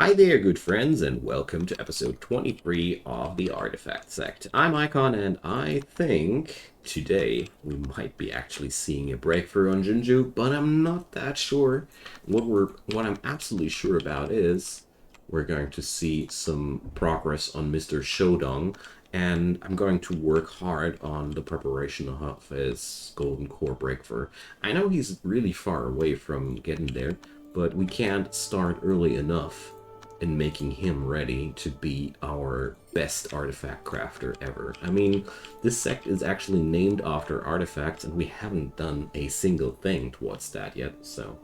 Hi there, good friends, and welcome to episode 23 of the Artifact Sect. I'm Icon, and I think today we might be actually seeing a breakthrough on Jinju, but I'm not that sure. What I'm absolutely sure about is we're going to see some progress on Mr. Shodong, and I'm going to work hard on the preparation of his Golden Core breakthrough. I know he's really far away from getting there, but we can't start early enough in making him ready to be our best artifact crafter ever. I mean, this sect is actually named after artifacts, and we haven't done a single thing towards that yet, so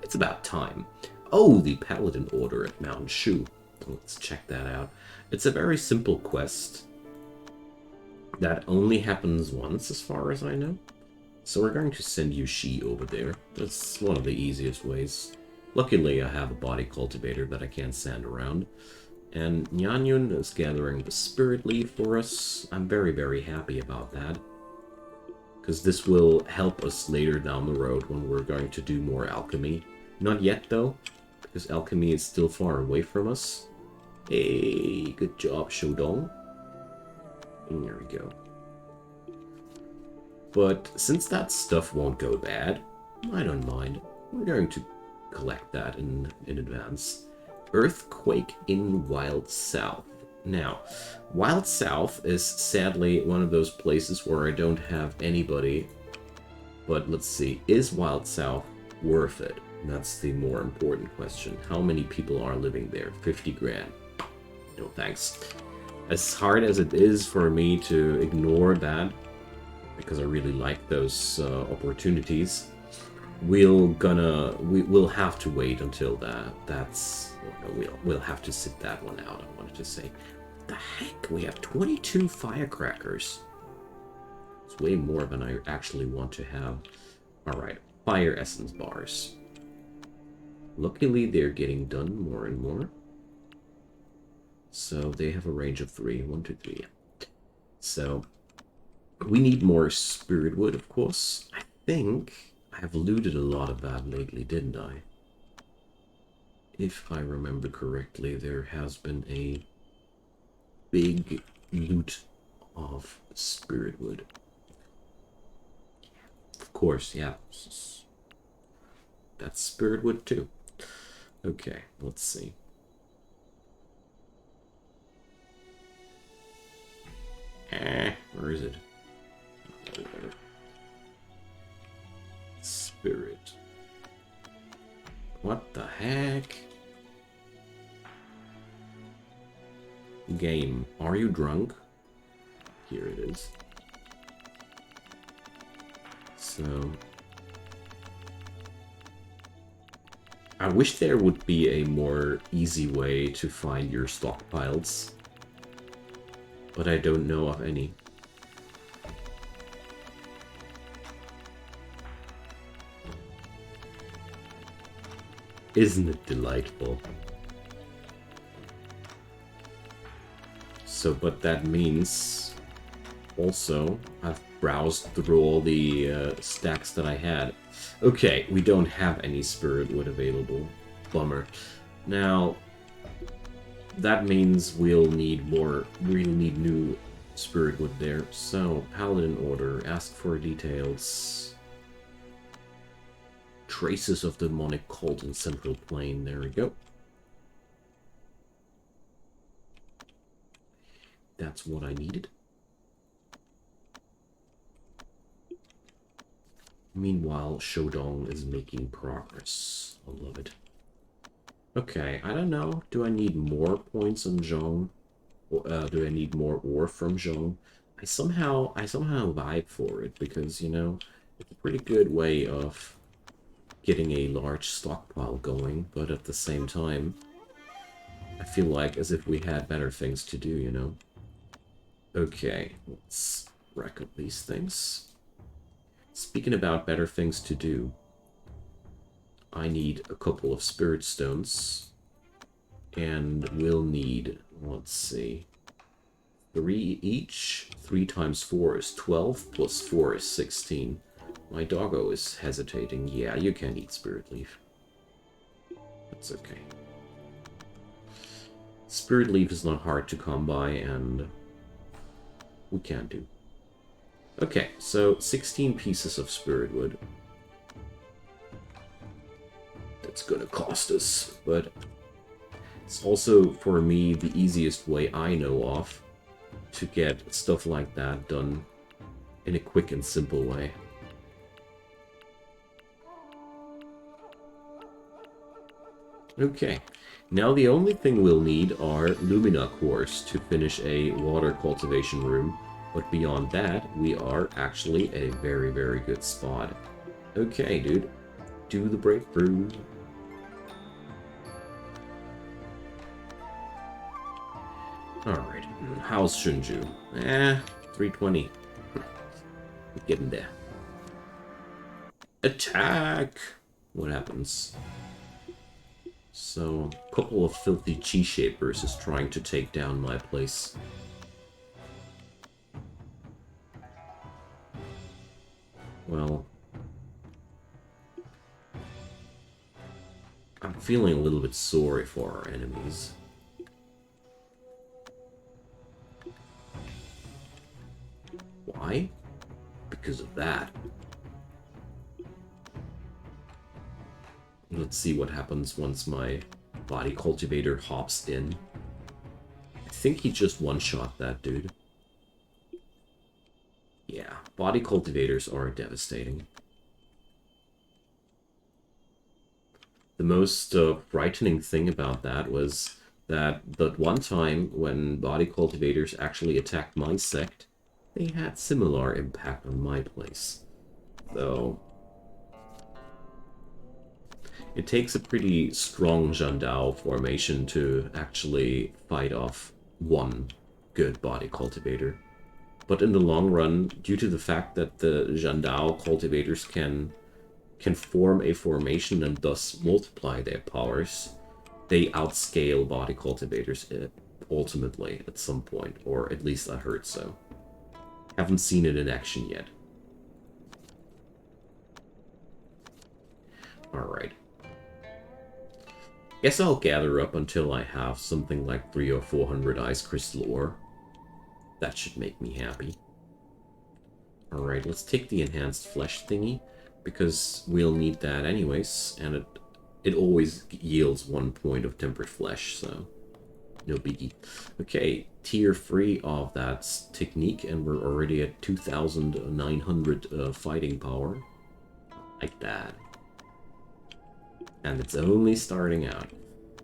it's about time. Oh, the Paladin Order at Mountain Shu. Let's check that out. It's a very simple quest that only happens once, as far as I know. So we're going to send Yushi over there. That's one of the easiest ways. Luckily, I have a body cultivator that I can send around. And Nyanyun is gathering the spirit leaf for us. I'm very, very happy about that. Because this will help us later down the road when we're going to do more alchemy. Not yet, though, because alchemy is still far away from us. Hey, good job, Shodong. And there we go. But since that stuff won't go bad, I don't mind. We're going to collect that in advance. Earthquake in Wild South. Now, Wild South is sadly one of those places where I don't have anybody. But let's see, is Wild South worth it? That's the more important question. How many people are living there? 50 grand. No thanks. As hard as it is for me to ignore that, because I really like those opportunities, we'll have to wait until we'll have to sit that one out. I wanted to say, what the heck, we have 22 firecrackers. It's way more than I actually want to have. All right, fire essence bars. Luckily, they're getting done more and more. So they have a range of 3. 1, 2, 3. So we need more spirit wood, of course. I think I have looted a lot of that lately, didn't I? If I remember correctly, there has been a big loot of spirit wood. Of course, yeah. That's spirit wood too. Okay, let's see. Where is it? Spirit. What the heck? Game, are you drunk? Here it is. So I wish there would be a more easy way to find your stockpiles, but I don't know of any. Isn't it delightful? So, but that means also I've browsed through all the stacks that I had. Okay, we don't have any spirit wood available. Bummer. Now, that means we'll need new spirit wood there. So, Paladin Order, ask for details. Traces of demonic cult in Central Plain. There we go. That's what I needed. Meanwhile, Shodong is making progress. I love it. Okay, I don't know. Do I need more points on Zhong? Or do I need more ore from Zhong? I somehow vibe for it because, you know, it's a pretty good way of getting a large stockpile going, but at the same time, I feel like as if we had better things to do, you know? Okay, let's rack up these things. Speaking about better things to do, I need a couple of spirit stones, and we'll need, let's see, 3 each. 3 times 4 is 12, plus 4 is 16. My doggo is hesitating. Yeah, you can eat spirit leaf. That's okay. Spirit Leaf is not hard to come by, and we can do. Okay, so 16 pieces of Spirit Wood. That's gonna cost us, but it's also, for me, the easiest way I know of to get stuff like that done in a quick and simple way. Okay, now the only thing we'll need are Lumina cores to finish a water cultivation room, but beyond that, we are actually at a very, very good spot. Okay, dude, do the breakthrough. Alright, how's Jinju? 320. We're getting there. Attack! What happens? So, a couple of filthy chi shapers is trying to take down my place. Well, I'm feeling a little bit sorry for our enemies. Why? Because of that. Let's see what happens once my body cultivator hops in. I think he just one-shot that dude. Yeah, body cultivators are devastating. The most frightening thing about that was that one time when body cultivators actually attacked my sect, they had similar impact on my place. So it takes a pretty strong Jandao formation to actually fight off one good body cultivator. But in the long run, due to the fact that the Jandao cultivators can form a formation and thus multiply their powers, they outscale body cultivators ultimately at some point, or at least I heard so. Haven't seen it in action yet. Alright. Guess I'll gather up until I have something like 300 or 400 ice crystal ore. That should make me happy. Alright, let's take the enhanced flesh thingy, because we'll need that anyways, and it always yields 1 point of tempered flesh, so no biggie. Okay, tier 3 of that technique, and we're already at 2,900 fighting power. Like that. And it's only starting out.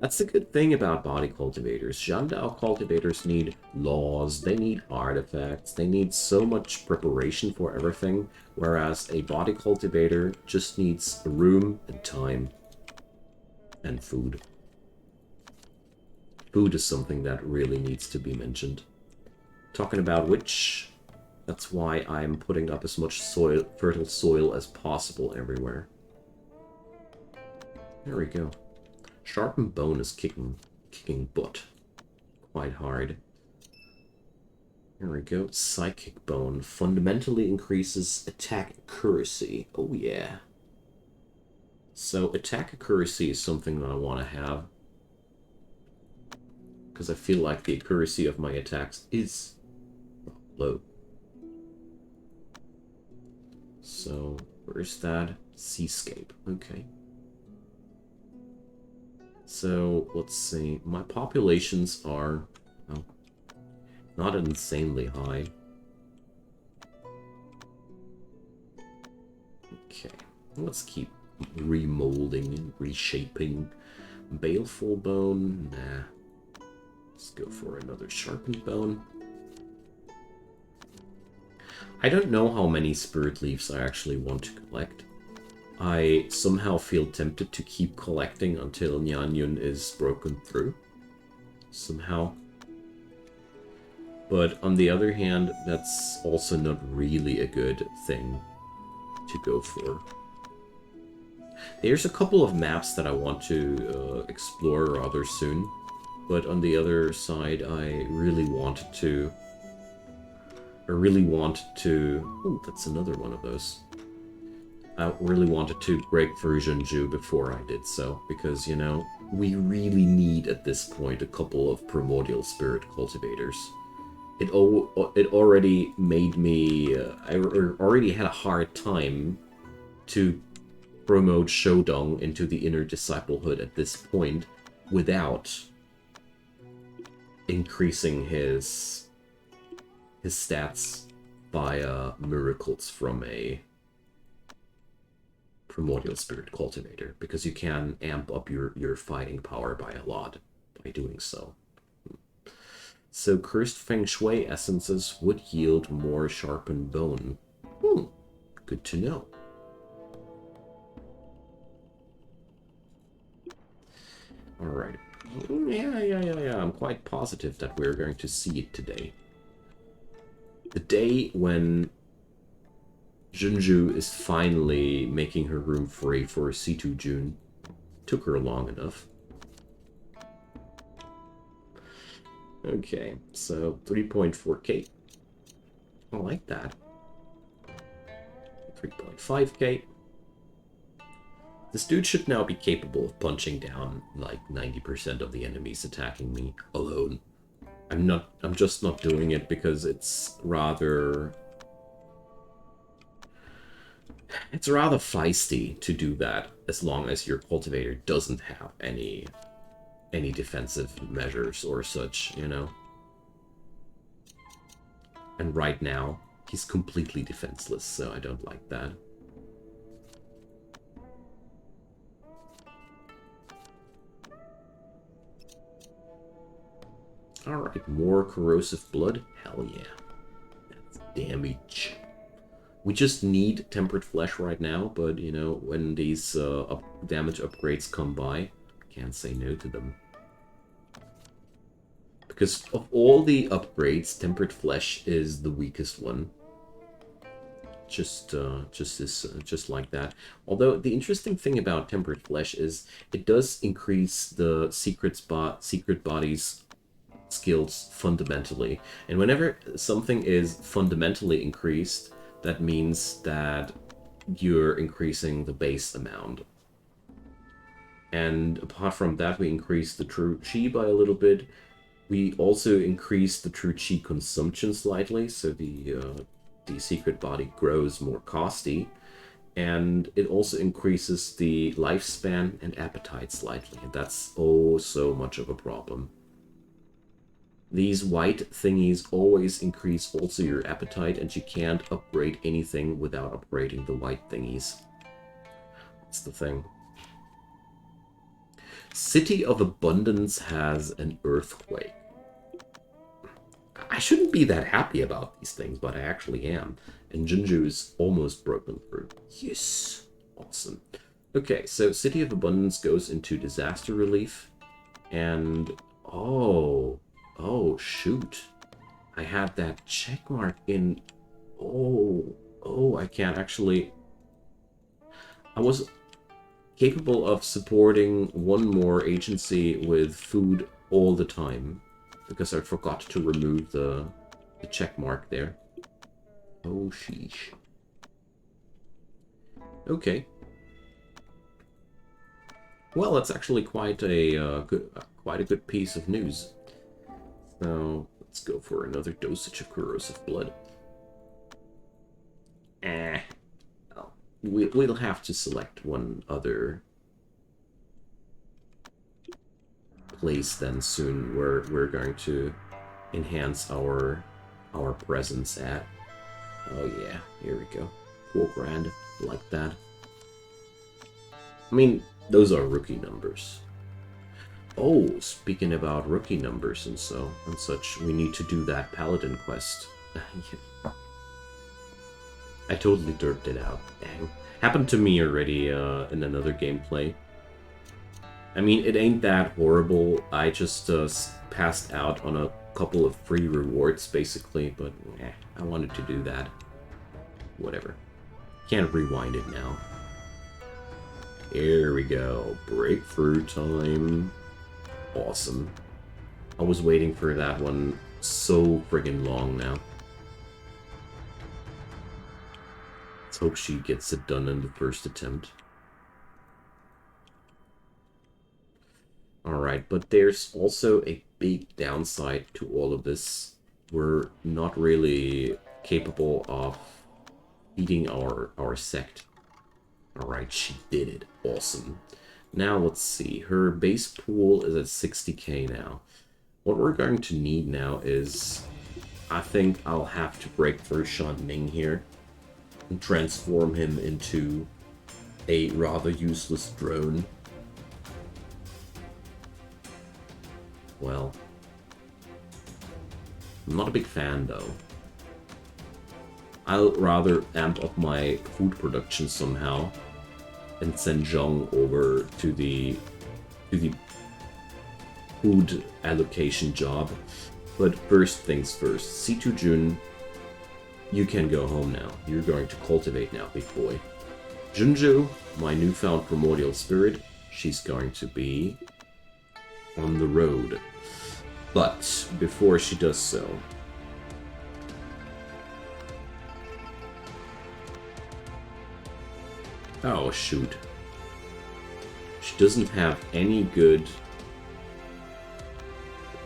That's the good thing about body cultivators. Jandao cultivators need laws, they need artifacts, they need so much preparation for everything, whereas a body cultivator just needs room and time and food. Food is something that really needs to be mentioned. Talking about which, that's why I'm putting up as much soil, fertile soil as possible everywhere. There we go. Sharpened Bone is kicking butt quite hard. There we go. Psychic Bone fundamentally increases attack accuracy. Oh yeah. So attack accuracy is something that I want to have, because I feel like the accuracy of my attacks is low. So where's that? Seascape. Okay. So, let's see. My populations are, well, not insanely high. Okay, let's keep remolding and reshaping. Baleful Bone, nah. Let's go for another Sharpened Bone. I don't know how many Spirit Leaves I actually want to collect. I somehow feel tempted to keep collecting until Nyanyun is broken through. Somehow. But on the other hand, that's also not really a good thing to go for. There's a couple of maps that I want to explore rather soon. But on the other side, I really wanted to... Oh, that's another one of those. I really wanted to break through Jinju before I did so, because, you know, we really need at this point a couple of primordial spirit cultivators. It already made me... I already had a hard time to promote Shodong into the inner disciplehood at this point without increasing his stats via miracles from a primordial spirit cultivator, because you can amp up your fighting power by a lot by doing so. So cursed feng shui essences would yield more sharpened bone. Good to know. Alright. Yeah. I'm quite positive that we're going to see it today. The day when Jinju is finally making her room free for C2 June. Took her long enough. Okay, so 3.4k. I like that. 3.5k. This dude should now be capable of punching down like 90% of the enemies attacking me alone. I'm just not doing it because it's rather feisty to do that as long as your cultivator doesn't have any defensive measures or such, you know? And right now, he's completely defenseless, so I don't like that. Alright, more corrosive blood? Hell yeah. That's damage. We just need tempered flesh right now, but, you know, when these damage upgrades come by, can't say no to them. Because of all the upgrades, tempered flesh is the weakest one. Just like that. Although the interesting thing about tempered flesh is it does increase the secret body's skills fundamentally. And whenever something is fundamentally increased, that means that you're increasing the base amount. And apart from that, we increase the true chi by a little bit. We also increase the true chi consumption slightly, so the secret body grows more costly. And it also increases the lifespan and appetite slightly, and that's oh so much of a problem. These white thingies always increase also your appetite, and you can't upgrade anything without upgrading the white thingies. That's the thing. City of Abundance has an earthquake. I shouldn't be that happy about these things, but I actually am. And Jinju is almost broken through. Yes! Awesome. Okay, so City of Abundance goes into disaster relief. And... oh, shoot. I had that check mark in... oh, I can't actually... I was capable of supporting one more agency with food all the time, because I forgot to remove the check mark there. Oh, sheesh. Okay. Well, that's actually quite a good piece of news. So let's go for another dosage of corrosive blood. Oh, we'll have to select one other place then soon where we're going to enhance our presence at. Oh yeah, here we go. 4 grand, like that. I mean, those are rookie numbers. Oh, speaking about rookie numbers and such, we need to do that paladin quest. I totally derped it out. Dang. Happened to me already in another gameplay. I mean, it ain't that horrible. I just passed out on a couple of free rewards, basically, but I wanted to do that. Whatever. Can't rewind it now. Here we go. Breakthrough time. Awesome. I was waiting for that one so friggin' long now. Let's hope she gets it done in the first attempt. Alright, but there's also a big downside to all of this. We're not really capable of feeding our sect. Alright, she did it. Awesome. Now let's see. Her base pool is at 60k now. What we're going to need now is... I think I'll have to break through Shan Ning here and transform him into a rather useless drone. Well, I'm not a big fan though. I'll rather amp up my food production somehow and send Zhong over to the food allocation job. But first things first, C2 Jun, you can go home now. You're going to cultivate now, big boy. Jinju, my newfound primordial spirit, she's going to be on the road. But before she does so, oh shoot, she doesn't have any good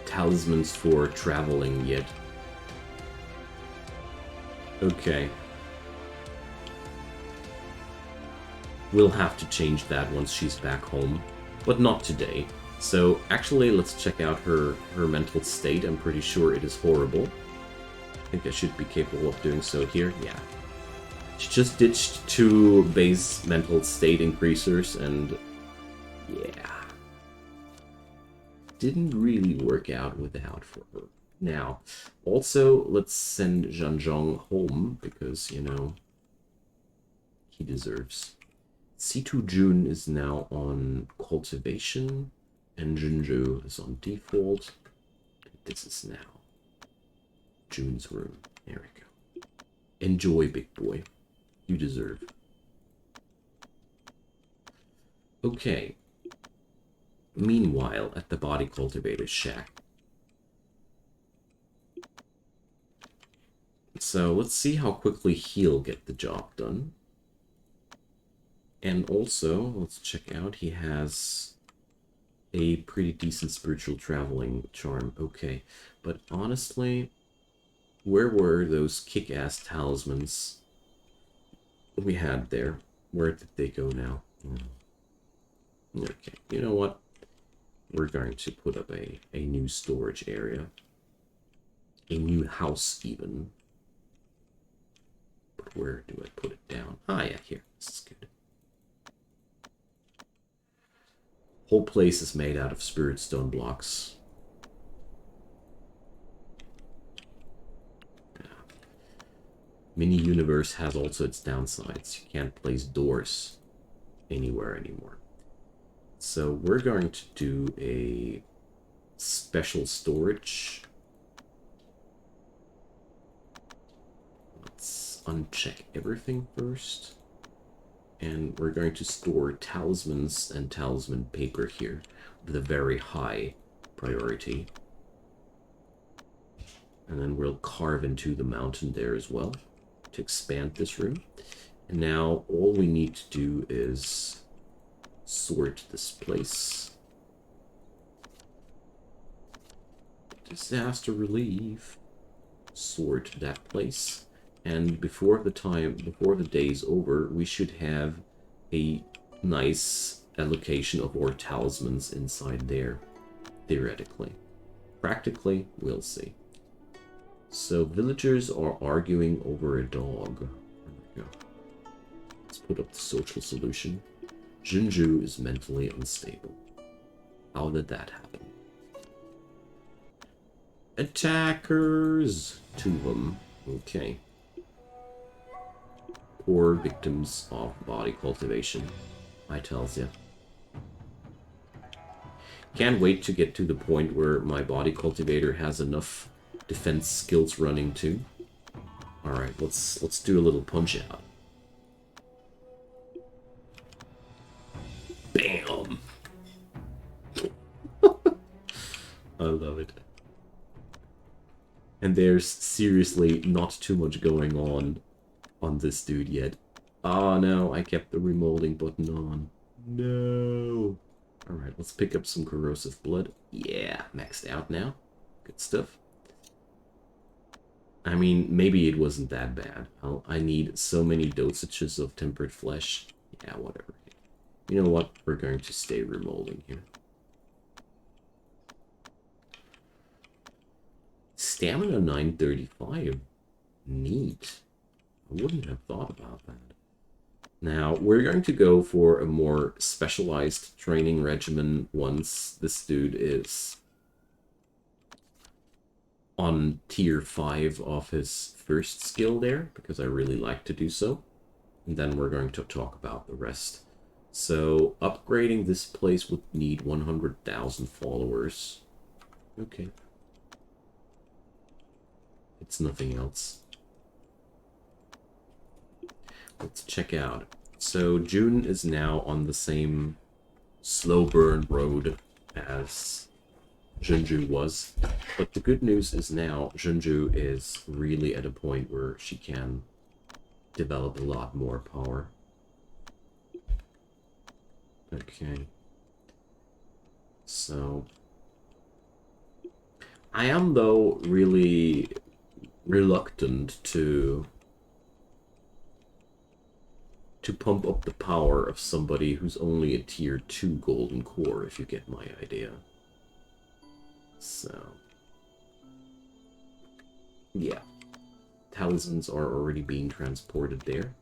talismans for traveling yet. Okay. We'll have to change that once she's back home, but not today. So actually, let's check out her mental state. I'm pretty sure it is horrible. I think I should be capable of doing so here. Yeah. She just ditched 2 base mental state increasers, and yeah. Didn't really work out without for her. Now, also, let's send Zhanzhong home, because, you know, he deserves. C2 Jun is now on cultivation, and Jinju is on default. This is now Jun's room. There we go. Enjoy, big boy. You deserve. Okay. Meanwhile, at the body cultivator's shack. So let's see how quickly he'll get the job done. And also, let's check out, he has a pretty decent spiritual traveling charm. Okay, but honestly, where were those kick-ass talismans we had there? Where did they go now? Okay, you know what? We're going to put up a new storage area. A new house, even. But where do I put it down? Ah, yeah, here. This is good. Whole place is made out of spirit stone blocks. Yeah. Mini-universe has also its downsides. You can't place doors anywhere anymore. So we're going to do a special storage. Let's uncheck everything first. And we're going to store talismans and talisman paper here with a very high priority. And then we'll carve into the mountain there as well to expand this room. And now all we need to do is sort this place. Disaster relief. Sort that place. And before the day's over, we should have a nice allocation of our talismans inside there, theoretically. Practically, we'll see. So villagers are arguing over a dog. There we go. Let's put up the social solution. Jinju is mentally unstable. How did that happen? Attackers! 2 of them. Okay. Poor victims of body cultivation, I tells ya. Can't wait to get to the point where my body cultivator has enough defense skills running too. Alright, let's do a little punch out. Bam! I love it. And there's seriously not too much going on this dude yet. Oh no, I kept the remolding button on. No. Alright, let's pick up some corrosive blood. Yeah, maxed out now. Good stuff. I mean, maybe it wasn't that bad. I need so many dosages of tempered flesh. Yeah, whatever. You know what? We're going to stay remolding here. Stamina 935. Neat. I wouldn't have thought about that. Now, we're going to go for a more specialized training regimen once this dude is on tier 5 of his first skill there, because I really like to do so. And then we're going to talk about the rest. So, upgrading this place would need 100,000 followers. Okay. It's nothing else. Let's check out. So, June is now on the same slow burn road as Jinju was. But the good news is now Jinju is really at a point where she can develop a lot more power. Okay. So I am, though, really reluctant to pump up the power of somebody who's only a tier 2 golden core, if you get my idea. So yeah, talismans are already being transported there.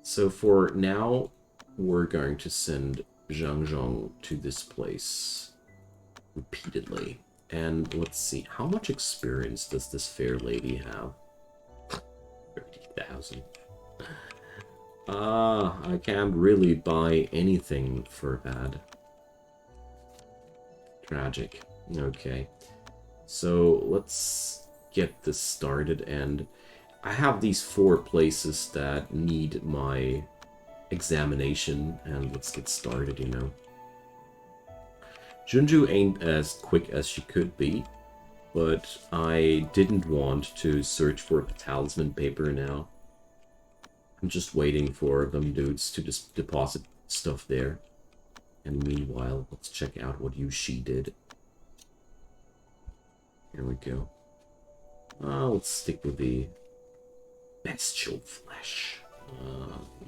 So for now, we're going to send Zhang Zhong to this place repeatedly. And let's see, how much experience does this fair lady have? 30,000. I can't really buy anything for that. Tragic. Okay. So let's get this started, and I have these 4 places that need my examination, and let's get started, you know. Jinju ain't as quick as she could be, but I didn't want to search for the talisman paper now. I'm just waiting for them dudes to just deposit stuff there. And meanwhile, let's check out what she did. Here we go. Let's stick with the bestial flesh.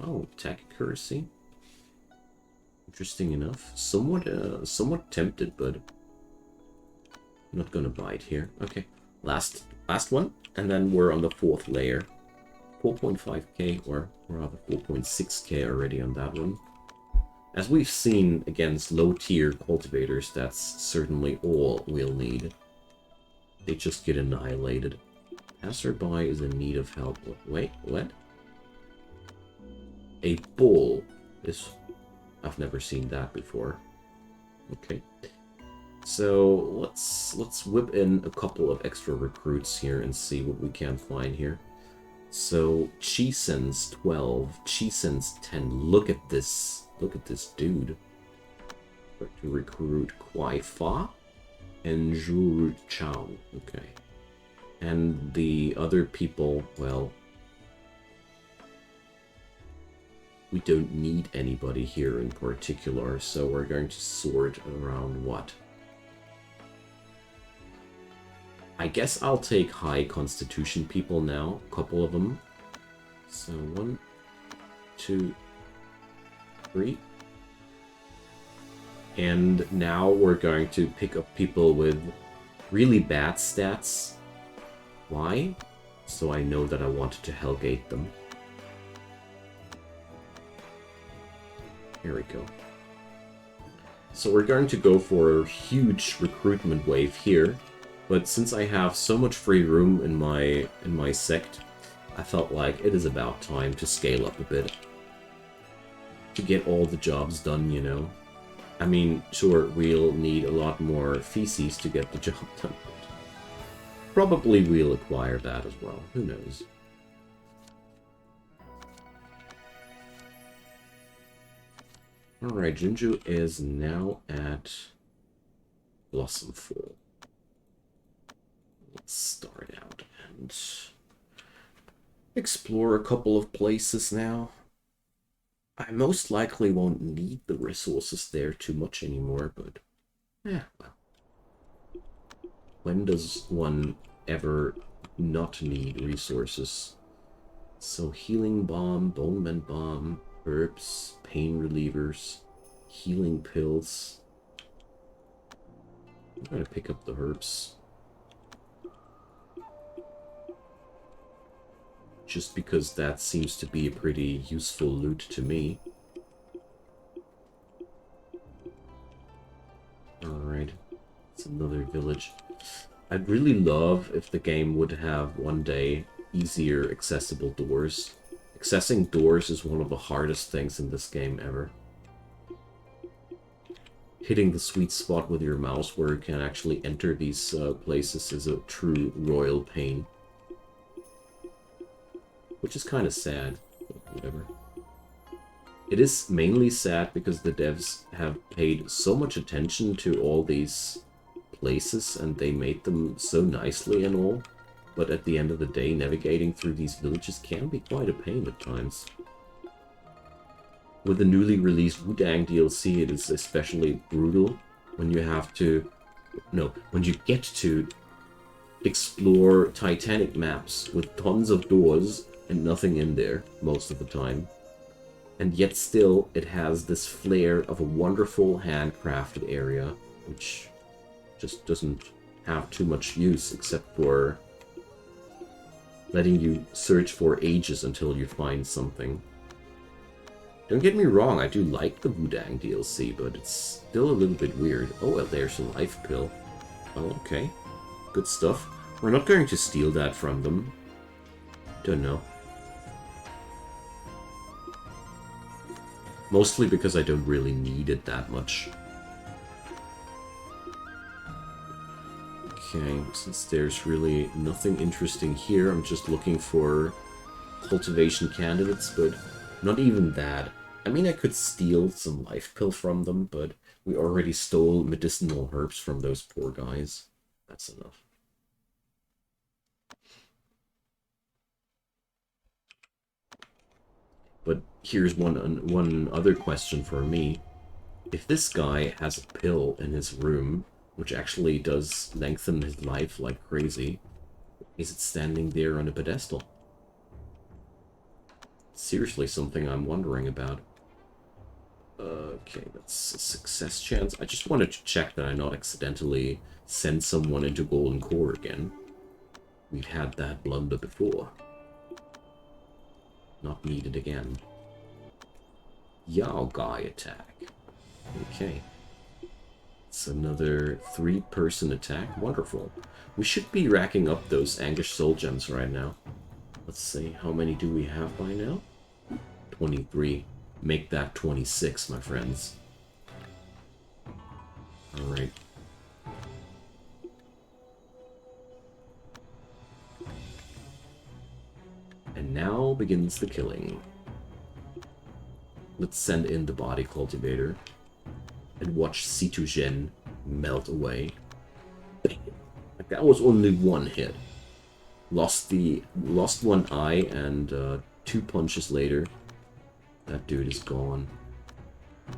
Oh, attack accuracy. Interesting enough. Somewhat tempted, but I'm not gonna buy it here. Okay, last one, and then we're on the 4th layer. 4.5k, or rather 4.6k already on that one. As we've seen against low-tier cultivators, that's certainly all we'll need. They just get annihilated. Passerby is in need of help. Wait, what? A bull is... I've never seen that before. Okay. So let's whip in a couple of extra recruits here and see what we can find here. So Chi sends 12, Chi sends 10. Look at this dude. To recruit Kwai Fa and Zhu Chao. Okay. And the other people, well, we don't need anybody here in particular, so we're going to sort around what? I guess I'll take high constitution people now, a couple of them. So 1, 2, 3. And now we're going to pick up people with really bad stats. Why? So I know that I wanted to Hellgate them. Here we go. So we're going to go for a huge recruitment wave here. But since I have so much free room in my sect, I felt like it is about time to scale up a bit. To get all the jobs done, you know. I mean, sure, we'll need a lot more feces to get the job done. Probably we'll acquire that as well. Who knows? Alright, Jinju is now at Blossom Fall. Let's start out and explore a couple of places now. I most likely won't need the resources there too much anymore, but yeah, well, when does one ever not need resources? So healing bomb, bone mend bomb, herbs, pain relievers, healing pills. I'm gonna pick up the herbs. Just because that seems to be a pretty useful loot to me. Alright, it's another village. I'd really love if the game would have one day easier accessible doors. Accessing doors is one of the hardest things in this game ever. Hitting the sweet spot with your mouse where you can actually enter these places is a true royal pain. Which is kind of sad, but whatever. It is mainly sad because the devs have paid so much attention to all these places and they made them so nicely and all. But at the end of the day, navigating through these villages can be quite a pain at times. With the newly released Wudang DLC, it is especially brutal when you have to... No, when you get to explore Titanic maps with tons of doors and nothing in there most of the time. And yet still, it has this flair of a wonderful handcrafted area, which just doesn't have too much use except for letting you search for ages until you find something. Don't get me wrong, I do like the Wudang DLC, but it's still a little bit weird. Oh, well, there's a life pill. Oh, okay. Good stuff. We're not going to steal that from them. Don't know. Mostly because I don't really need it that much. Okay, since there's really nothing interesting here, I'm just looking for cultivation candidates, but not even that. I mean, I could steal some life pill from them, but we already stole medicinal herbs from those poor guys. That's enough. But here's one other question for me. If this guy has a pill in his room, which actually does lengthen his life like crazy, is it standing there on a pedestal? Seriously, something I'm wondering about. Okay, that's a success chance. I just wanted to check that I not accidentally send someone into Golden Core again. We've had that blunder before. Not needed again. Yao Guy attack. Okay. It's another 3-person attack. Wonderful. We should be racking up those Angish Soul Gems right now. Let's see, how many do we have by now? 23. Make that 26, my friends. Alright. And now begins the killing. Let's send in the body cultivator and watch Citogen melt away. Bam. Like that was only one hit. Lost one eye, and 2 punches later, that dude is gone.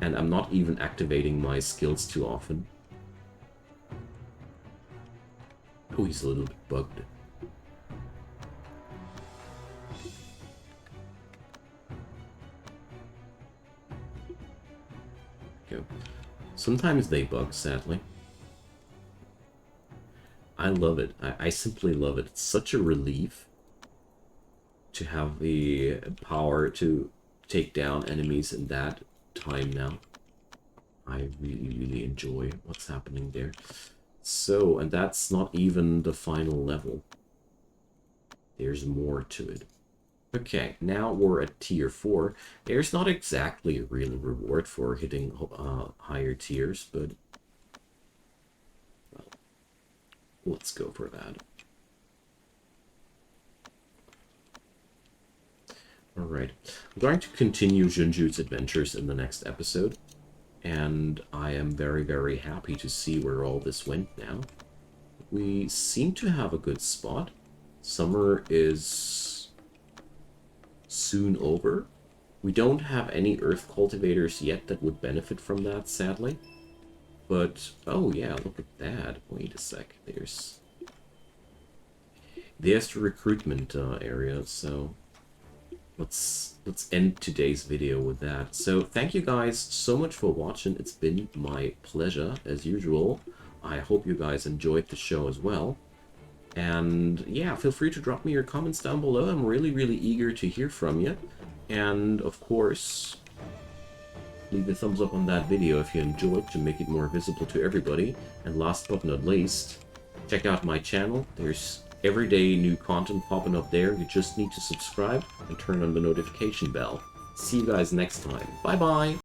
And I'm not even activating my skills too often. Oh, he's a little bit bugged. Go. Sometimes they bug, sadly. I love it. I simply love it. It's such a relief to have the power to take down enemies in that time now. I really, really enjoy what's happening there. So, and that's not even the final level. There's more to it. Okay, now we're at tier 4. There's not exactly a real reward for hitting higher tiers, but well, let's go for that. Alright, I'm going to continue Jinju's adventures in the next episode, and I am very, very happy to see where all this went now. We seem to have a good spot. Summer is soon over. We don't have any earth cultivators yet that would benefit from that, sadly. But, oh yeah, look at that. Wait a sec. There's the recruitment area, so let's end today's video with that. So thank you guys so much for watching. It's been my pleasure, as usual. I hope you guys enjoyed the show as well. And yeah, feel free to drop me your comments down below. I'm really, really eager to hear from you. And of course, leave a thumbs up on that video if you enjoyed to make it more visible to everybody. And last but not least, check out my channel. There's everyday new content popping up there. You just need to subscribe and turn on the notification bell. See you guys next time. Bye bye!